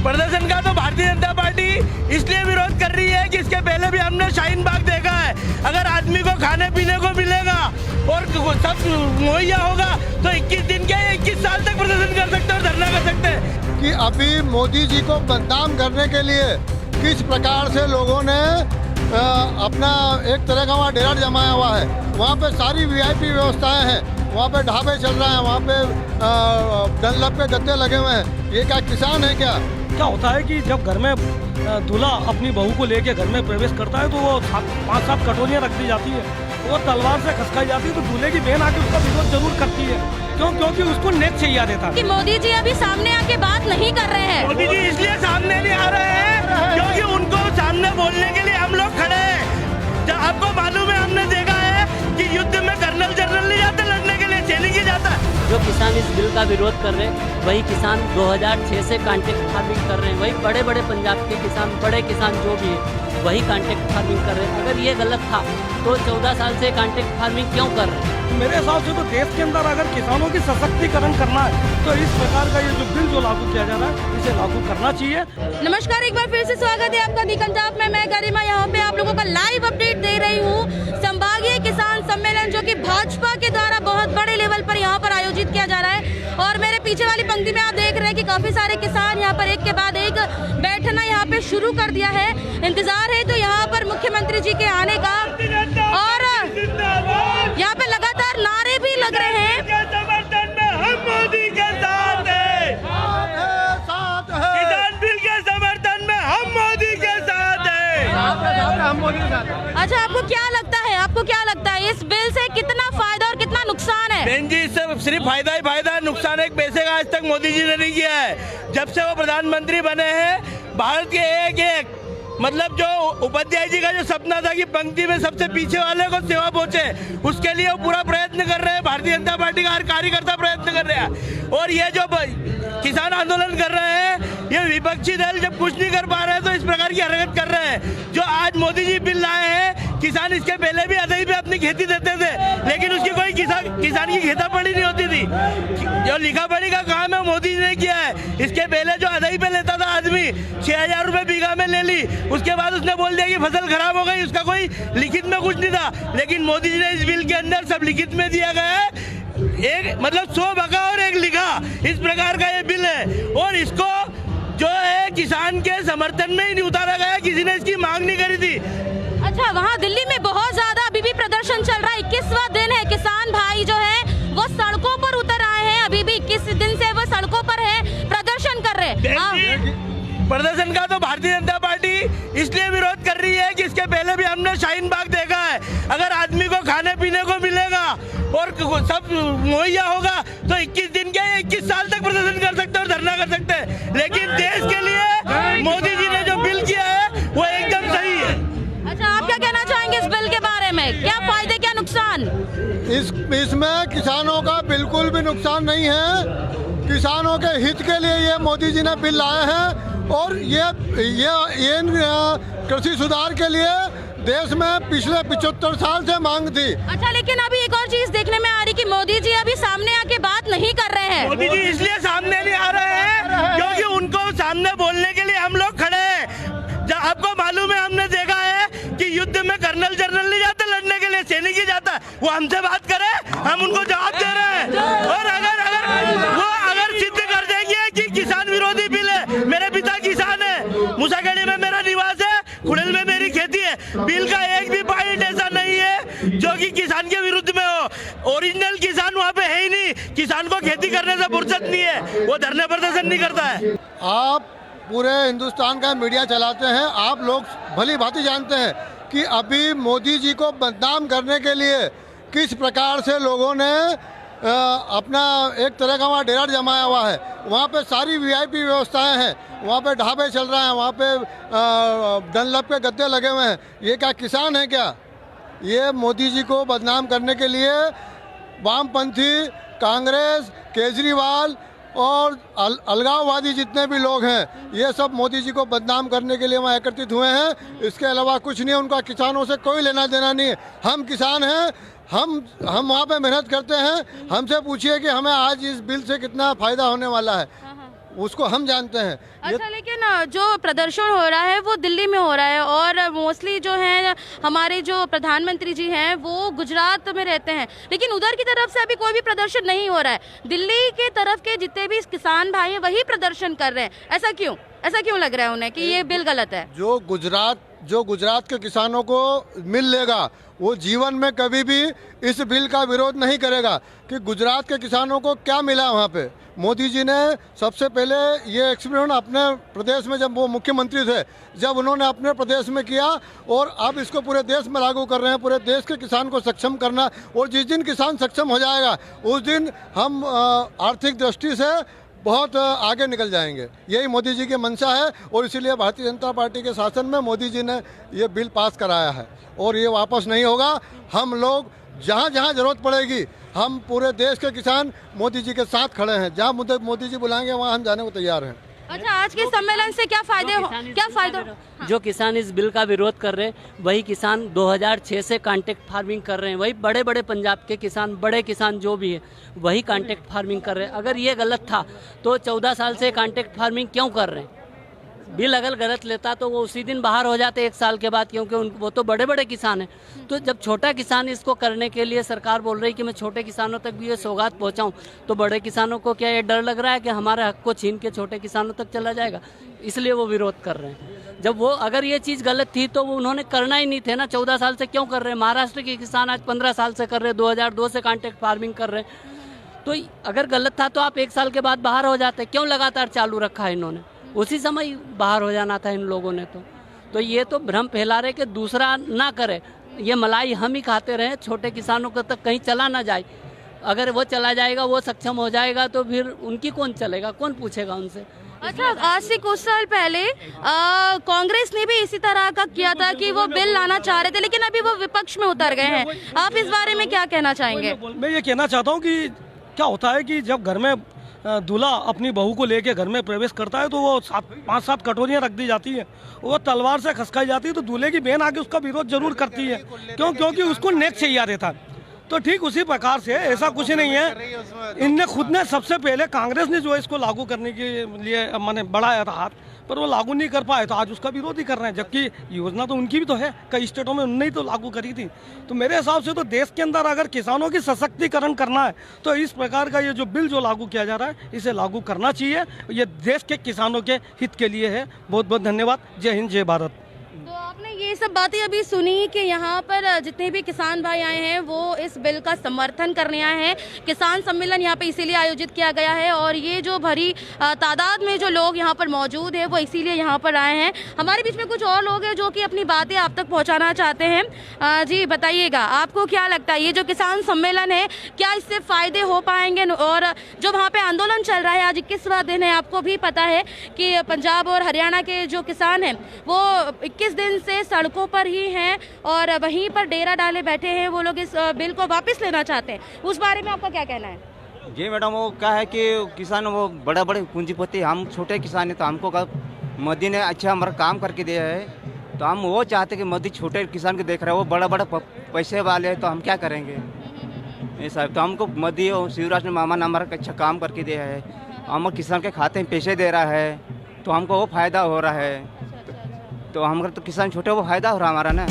प्रदर्शन का तो भारतीय जनता पार्टी इसलिए विरोध कर रही है कि इसके पहले भी हमने शाहीन बाग देखा है। अगर आदमी को खाने पीने को मिलेगा और सब मुहैया होगा तो 21 दिन के 21 साल तक प्रदर्शन कर सकते हैं और धरना कर सकते हैं। कि अभी मोदी जी को बदनाम करने के लिए किस प्रकार से लोगों ने अपना एक तरह का वहाँ डेरा जमाया हुआ है। वहाँ पे सारी वीआईपी व्यवस्थाएं हैं, वहाँ पे ढाबे चल रहे हैं, वहाँ पे डनलप के गद्दे लगे हुए हैं। ये क्या किसान है क्या? क्या होता है कि जब घर में दूल्हा अपनी बहू को लेके घर में प्रवेश करता है तो वो 5-7 कटोरियाँ रख दी जाती है, वो तलवार से खसकाई जाती है, तो दूल्हे की बहन आके उसका विरोध जरूर करती है। क्यों? क्योंकि उसको नेक चाहिए देता है। कि मोदी जी अभी सामने आके बात नहीं कर रहे हैं। मोदी जी इसलिए सामने नहीं आ रहे हैं क्योंकि उनको सामने बोलने के लिए हम लोग खड़े हैं। जब आपको मालूम है, हमने देखा है कि युद्ध में कर्नल जनरल नहीं जाते लड़ने के लिए, सैनिक ही जाता है। जो किसान इस बिल का विरोध कर रहे हैं वही किसान 2006 से कॉन्ट्रैक्ट फार्मिंग कर रहे हैं, वही बड़े बड़े पंजाब के किसान, बड़े किसान जो भी है वही कॉन्ट्रैक्ट फार्मिंग कर रहे हैं। अगर ये गलत था तो 14 साल से कॉन्ट्रैक्ट फार्मिंग क्यों कर रहे हैं? मेरे हिसाब से तो देश के अंदर अगर किसानों की सशक्तिकरण करना है तो इस प्रकार का ये जो बिल जो लागू किया जा रहा है इसे लागू करना चाहिए। नमस्कार, एक बार फिर से स्वागत है आपका दी पंजाब में। मैं गरिमा यहाँ पे आप लोगों का लाइव अपडेट दे रही हूँ। संभागीय किसान सम्मेलन जो कि भाजपा के द्वारा बहुत बड़े लेवल पर यहाँ पर आयोजित किया जा रहा है और मेरे पीछे वाली पंक्ति में आप देख रहे हैं कि काफी सारे किसान यहाँ पर एक के बाद एक बैठना यहाँ पे शुरू कर दिया है। इंतजार है तो यहाँ पर मुख्यमंत्री जी के आने का और यहाँ पे लगातार नारे भी लग रहे हैं। समर्थन में हम मोदी के साथ हैं। किसान बिल के समर्थन में हम मोदी के साथ हैं। अच्छा, आपको क्या लगता है, इस बिल से कितना फायदा और कितना नुकसान है? बहन जी, इससे सिर्फ फायदा ही फायदा है, नुकसान एक पैसे का आज तक मोदी जी ने नहीं किया है। जब से वो प्रधानमंत्री बने हैं, भारत के एक मतलब जो उपाध्याय जी का जो सपना था कि पंक्ति में सबसे पीछे वाले को सेवा पहुंचे, उसके लिए वो पूरा प्रयत्न कर रहे हैं। भारतीय जनता पार्टी का हर कार्यकर्ता प्रयत्न कर रहा है और ये जो किसान आंदोलन कर रहे हैं, ये विपक्षी दल जब कुछ नहीं कर पा रहे हैं तो इस प्रकार की हरकत कर रहे हैं। जो आज मोदी जी बिल लाए हैं, किसान इसके पहले भी अदई पे अपनी खेती देते थे लेकिन उसकी कोई किसान की खेता पड़ी नहीं होती थी। जो लिखा पढ़ी का काम है मोदी जी ने किया है। इसके पहले जो अदई पे लेता था आदमी 6000 रुपए बीघा में ले ली, उसके बाद उसने बोल दिया कि फसल खराब हो गई, उसका कोई लिखित में कुछ नहीं था। लेकिन मोदी जी ने इस बिल के अंदर सब लिखित में दिया गया है। एक मतलब 100 बका और 1 लिखा, इस प्रकार का ये बिल है और इसको जो है किसान के समर्थन में ही नहीं उतारा गया, किसी ने इसकी मांग नहीं करी थी। अच्छा, वहाँ दिल्ली में बहुत ज्यादा अभी भी प्रदर्शन चल रहा है। 21वां दिन है, किसान भाई जो है वो सड़कों पर उतर आए हैं। अभी भी 21 दिन से वो सड़कों पर है, प्रदर्शन कर रहे हैं। प्रदर्शन का तो भारतीय जनता पार्टी इसलिए विरोध कर रही है कि इसके पहले भी हमने शाहीन बाग देखा है। अगर आदमी को खाने पीने को मिलेगा और सब मुहैया होगा तो 21 दिन के 21 साल तक प्रदर्शन कर सकते हैं और धरना कर सकते हैं। लेकिन देश के लिए मोदी जी ने जो बिल किया है वो एकदम सही है। अच्छा, आप क्या कहना चाहेंगे इस बिल के बारे में? क्या फायदे क्या नुकसान? इसमें किसानों का बिल्कुल भी नुकसान नहीं है। किसानों के हित के लिए ये मोदी जी ने बिल लाए हैं और ये कृषि सुधार के लिए देश में पिछले 75 साल से मांग थी। अच्छा, लेकिन अभी एक और चीज देखने में आ रही कि मोदी जी अभी सामने आके बात नहीं कर रहे हैं। मोदी जी इसलिए सामने नहीं आ रहे हैं क्योंकि उनको सामने बोलने के लिए हम लोग खड़े हैं। जब आपको मालूम है, हमने देखा है कि युद्ध में कर्नल जनरल नहीं जाते लड़ने के लिए, सैनिक ही जाता है। वो हमसे बात करे, हम उनको जवाब दे रहे हैं और अगर सिद्ध कर देंगे कि किसान विरोधी बिल है। मेरे पिता किसान है, मूसाखेड़ी में मेरा निवास है, खुड़ेल में मेरी खेती है। बिल का एक भी पॉइंट ऐसा नहीं है जो कि किसान के विरुद्ध में हो। ओरिजिनल किसान वहाँ पे है ही नहीं। किसान को खेती करने से फुर्सत नहीं है, वो धरने प्रदर्शन नहीं करता है। आप पूरे हिंदुस्तान का मीडिया चलाते हैं, आप लोग भली भांति जानते हैं कि अभी मोदी जी को बदनाम करने के लिए किस प्रकार से लोगों ने अपना एक तरह का वहाँ डेरा जमाया हुआ है। वहाँ पे सारी वीआईपी व्यवस्थाएं हैं, वहाँ पे ढाबे चल रहे हैं, वहाँ पे डनलप के गद्दे लगे हुए हैं। ये क्या किसान है क्या? ये मोदी जी को बदनाम करने के लिए वामपंथी, कांग्रेस, केजरीवाल और अलगाववादी जितने भी लोग हैं, ये सब मोदी जी को बदनाम करने के लिए वहाँ एकत्रित हुए हैं। इसके अलावा कुछ नहीं, उनका किसानों से कोई लेना देना नहीं है। हम किसान हैं, हम वहाँ पे मेहनत करते हैं। हमसे पूछिए कि हमें आज इस बिल से कितना फ़ायदा होने वाला है। उसको हम जानते हैं। अच्छा, लेकिन जो प्रदर्शन हो रहा है वो दिल्ली में हो रहा है और मोस्टली जो है हमारे जो प्रधानमंत्री जी हैं वो गुजरात में रहते हैं, लेकिन उधर की तरफ से अभी कोई भी प्रदर्शन नहीं हो रहा है। दिल्ली के तरफ के जितने भी किसान भाई हैं वही प्रदर्शन कर रहे हैं। ऐसा क्यों लग रहा है उन्हें कि ये बिल गलत है? जो गुजरात के किसानों को मिल लेगा वो जीवन में कभी भी इस बिल का विरोध नहीं करेगा कि गुजरात के किसानों को क्या मिला वहाँ पे। मोदी जी ने सबसे पहले ये एक्सपेरिमेंट अपने प्रदेश में, जब वो मुख्यमंत्री थे, जब उन्होंने अपने प्रदेश में किया और अब इसको पूरे देश में लागू कर रहे हैं। पूरे देश के किसान को सक्षम करना, और जिस दिन किसान सक्षम हो जाएगा उस दिन हम आर्थिक दृष्टि से बहुत आगे निकल जाएंगे। यही मोदी जी की मंशा है और इसीलिए भारतीय जनता पार्टी के शासन में मोदी जी ने ये बिल पास कराया है और ये वापस नहीं होगा। हम लोग जहाँ जहाँ जरूरत पड़ेगी हम पूरे देश के किसान मोदी जी के साथ खड़े हैं। जहाँ मोदी जी बुलाएंगे वहाँ हम जाने को तैयार हैं। अच्छा, आज के सम्मेलन से क्या फायदा? जो किसान इस बिल का विरोध कर रहे हैं वही किसान 2006 से कॉन्ट्रैक्ट फार्मिंग कर रहे हैं। वही बड़े बड़े पंजाब के किसान, बड़े किसान जो भी है वही कॉन्ट्रैक्ट फार्मिंग कर रहे हैं। अगर ये गलत था तो 14 साल से कॉन्ट्रैक्ट फार्मिंग क्यों कर रहे हैं? बिल अगर गलत लेता तो वो उसी दिन बाहर हो जाते 1 साल के बाद, क्योंकि वो तो बड़े बड़े किसान हैं। तो जब छोटा किसान इसको करने के लिए सरकार बोल रही कि मैं छोटे किसानों तक भी ये सौगात पहुंचाऊं, तो बड़े किसानों को क्या ये डर लग रहा है कि हमारे हक को छीन के छोटे किसानों तक चला जाएगा? इसलिए वो विरोध कर रहे हैं। जब वो अगर ये चीज़ गलत थी तो वो उन्होंने करना ही नहीं थे ना। 14 साल से क्यों कर रहे हैं? महाराष्ट्र के किसान आज 15 साल से कर रहे हैं, 2002 से कॉन्ट्रैक्ट फार्मिंग कर रहे हैं। तो अगर गलत था तो आप 1 साल के बाद बाहर हो जाते। क्यों लगातार चालू रखा है इन्होंने? उसी समय बाहर हो जाना था इन लोगों ने। तो ये तो भ्रम फैला रहे कि दूसरा ना करे, ये मलाई हम ही खाते रहे, छोटे किसानों को तक कहीं चला ना जाए। अगर वो चला जाएगा, वो सक्षम हो जाएगा तो फिर उनकी कौन चलेगा, कौन पूछेगा उनसे? अच्छा, आज से कुछ साल पहले कांग्रेस ने भी इसी तरह का किया था कि वो बिल लाना चाह रहे थे, लेकिन अभी वो विपक्ष में उतर गए हैं। आप इस बारे में क्या कहना चाहेंगे? मैं ये कहना चाहता हूँ कि क्या होता है कि जब घर में दूल्हा अपनी बहू को लेके घर में प्रवेश करता है तो वो 5-7 कटोरियाँ रख दी जाती है, वो तलवार से खसकाई जाती है, तो दूल्हे की बहन आके उसका विरोध जरूर करती है। क्योंकि उसको नेक्स्ट चाहिए रहता है। तो ठीक उसी प्रकार से ऐसा कुछ नहीं है। इनने खुद ने सबसे पहले कांग्रेस ने जो इसको लागू करने के लिए मैंने बढ़ाया था हाथ, पर वो लागू नहीं कर पाए तो आज उसका विरोध ही कर रहे हैं। जबकि योजना तो उनकी भी तो है, कई स्टेटों में उन्होंने ही तो लागू करी थी। तो मेरे हिसाब से तो देश के अंदर अगर किसानों की सशक्तिकरण करना है तो इस प्रकार का ये जो बिल जो लागू किया जा रहा है इसे लागू करना चाहिए। ये देश के किसानों के हित के लिए है। बहुत बहुत धन्यवाद। जय हिंद, जय भारत। तो आपने ये सब बातें अभी सुनी कि यहाँ पर जितने भी किसान भाई आए हैं वो इस बिल का समर्थन करने आए हैं। किसान सम्मेलन यहाँ पे इसीलिए आयोजित किया गया है और ये जो भरी तादाद में जो लोग यहाँ पर मौजूद हैं वो इसीलिए यहाँ पर आए हैं। हमारे बीच में कुछ और लोग हैं जो कि अपनी बातें आप तक पहुँचाना चाहते हैं। जी बताइएगा, आपको क्या लगता है ये जो किसान सम्मेलन है क्या इससे फ़ायदे हो पाएंगे? और जो वहाँ पर आंदोलन चल रहा है, आज 21वां दिन है, आपको भी पता है कि पंजाब और हरियाणा के जो किसान हैं वो 21 दिन से सड़कों पर ही हैं और वहीं पर डेरा डाले बैठे हैं। वो लोग इस बिल को वापस लेना चाहते हैं। उस बारे में आपका क्या कहना है? जी मैडम, वो क्या है कि किसान वो बड़े बड़े पूंजीपति, हम छोटे किसान हैं, तो हमको मोदी ने अच्छा हमारा काम करके दिया है। तो हम वो चाहते कि मोदी छोटे किसान को देख रहे हैं, वो बड़ा बड़ा पैसे वाले हैं, तो हम क्या करेंगे ऐसा। तो हमको मोदी और शिवराज ने मामा ने हमारा अच्छा काम करके दिया है, हमारे किसान के खाते में पैसे दे रहा है, तो हमको वो फायदा हो रहा है। तो हमारे तो किसान छोटे, वो फायदा हो रहा हमारा ना।